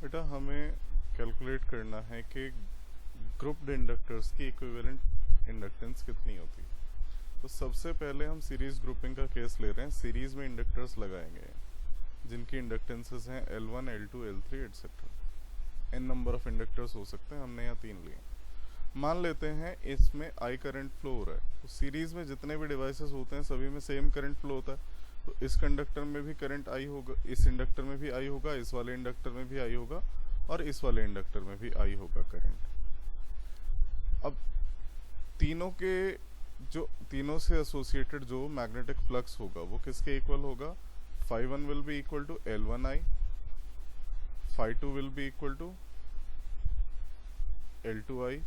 बेटा हमें कैलकुलेट करना है कि ग्रुप्ड इंडक्टर्स की इक्विवेलेंट इंडक्टेंस कितनी होती है। तो सबसे पहले हम सीरीज ग्रुपिंग का केस ले रहे हैं। सीरीज में इंडक्टर्स लगाएंगे जिनकी इंडक्टेंसेस हैं L1, L2, L3 etcetera. n number of inductors हो सकते हैं, हमने यहाँ 3 लिए। मान लेते हैं इसमें I करंट फ्लो हो रहा है। तो सीरीज में जितने भी डिवाइसेस होते हैं सभी में सेम करंट फ्लो होता है। तो इस कंडक्टर में भी करंट I होगा, इस इंडक्टर में भी I होगा, इस वाले इंडक्टर में भी I होगा और इस वाले इंडक्टर में भी I होगा करंट। अब तीनों से एसोसिएटेड जो मैग्नेटिक फ्लक्स होगा वो किसके इक्वल होगा? φ1 will be equal to L1I, φ2 will be equal to L2I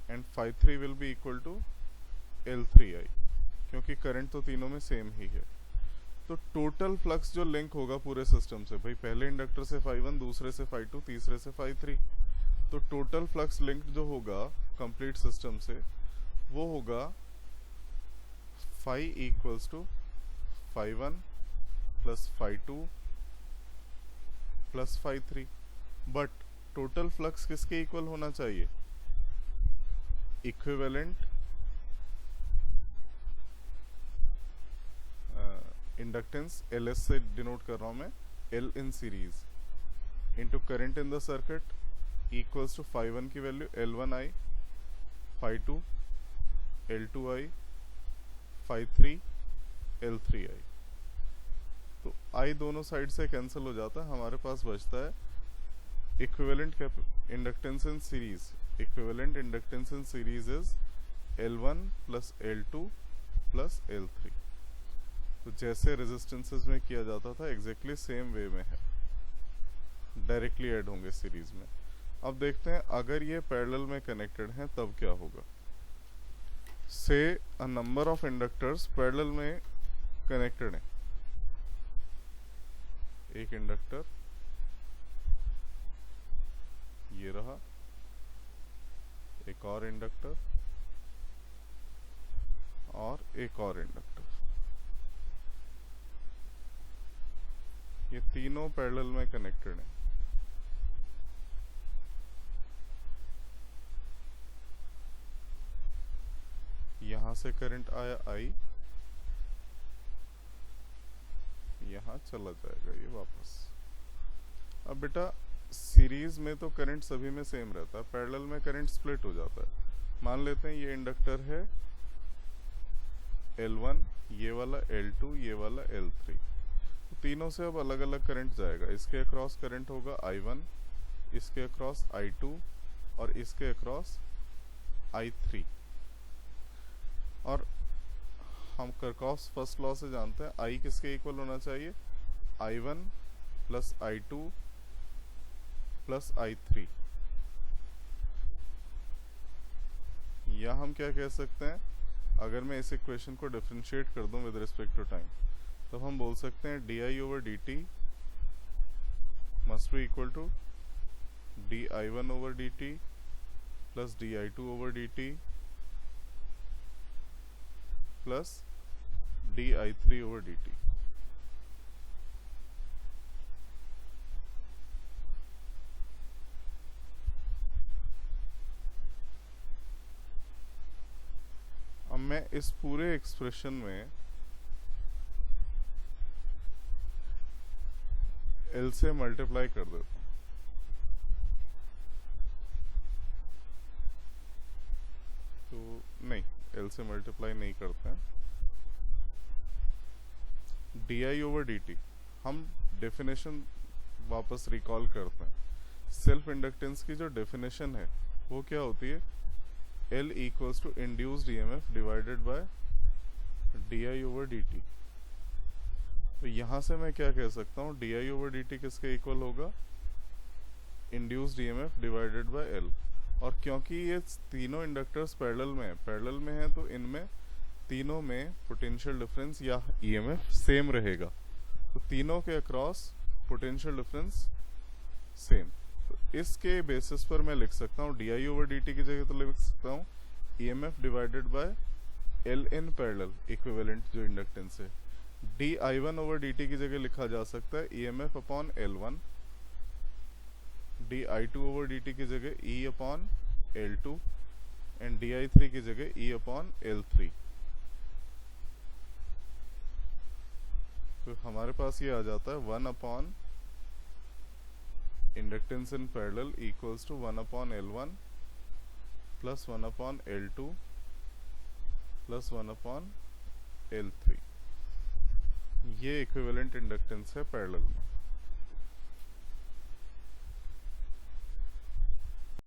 and φ3 will be equal to L3I, क्योंकि करंट तो तीनों में सेम ही है। तो टोटल फ्लक्स जो लिंक होगा पूरे सिस्टम से, भाई पहले इंडक्टर से φ1, दूसरे से φ2, तीसरे से φ3, तो टोटल फ्लक्स लिंक जो होगा कंप्लीट सिस्टम से वो होगा phi equals to φ1 plus φ2 plus φ3। But total flux किसके इक्वल होना चाहिए? इक्विवेलेंट इंडक्टेंस LS से डिनोट कर रहा हूं मैं, L in series into current in the circuit equals to φ1 की वैल्यू L1I, φ2 L2I, φ3 L3I। तो I दोनों साइड से कैंसिल हो जाता है, हमारे पास बचता है equivalent inductance in series. Equivalent inductance in series is L1 plus L2 plus L3। तो जैसे रेजिस्टेंसेस में किया जाता था एग्जैक्टली सेम वे में है, डायरेक्टली ऐड होंगे सीरीज में। अब देखते हैं अगर ये पैरेलल में कनेक्टेड हैं तब क्या होगा। से a number of inductors parallel में कनेक्टेड हैं। एक इंडक्टर ये रहा, एक और इंडक्टर और एक और इंडक्टर, ये तीनों पैरेलल में कनेक्टेड हैं। यहां से करंट आया I, यहां चला जाएगा ये वापस। अब बेटा सीरीज में तो करंट सभी में सेम रहता है, पैरेलल में करंट स्प्लिट हो जाता है। मान लेते हैं ये इंडक्टर है L1, ये वाला L2, ये वाला L3। तो तीनों से अब अलग अलग करंट जाएगा। इसके अक्रॉस करंट होगा I1, इसके अक्रॉस I2 और इसके अक्रॉस I3। और हम किरचॉफ्स फर्स्ट लॉ से जानते हैं I किसके इक्वल होना चाहिए? I1 plus I2 plus I3। या हम क्या कह सकते हैं, अगर मैं इस इक्वेशन को डिफरेंशिएट कर दूं विद रिस्पेक्ट टू टाइम, तो हम बोल सकते हैं di over dt must be equal to di1 over dt plus di2 over dt plus di3 over dt। अब मैं इस पूरे एक्सप्रेशन में L से मल्टीप्लाई कर देता हूं। तो नहीं, L से मल्टीप्लाई नहीं करते हैं। di ओवर dt, हम डेफिनेशन वापस रिकॉल करते हैं। सेल्फ इंडक्टेंस की जो डेफिनेशन है वो क्या होती है? L equals to induced EMF divided by di over dt। तो यहाँ से मैं क्या कह सकता हूँ, di ओवर dt किसके इक्वल होगा? Induced EMF divided bye L। और क्योंकि ये तीनों इंडक्टर्स पैरेलल में है तो इनमें तीनों में पोटेंशियल डिफरेंस या EMF सेम रहेगा। तो तीनों के अक्रॉस पोटेंशियल डिफरेंस सेम। तो इसके बेसिस पर मैं लिख सकता हूँ di ओवर dt की जगह तो लिख सकता हूँ EMF divided bye L in parallel, equivalent जो इंडक्टेंस है। di1 ओवर dt की जगह लिखा जा सकता है EMF upon L1 D I two over D T की जगह E upon L two and D I three की जगह ई अपॉन एल थ्री। तो हमारे पास ये आ जाता है 1 upon inductance in parallel equals to 1 upon L1 plus 1 upon L2 plus 1 upon L3। ये इक्विवेलेंट इंडक्टेंस है पैरेलल में।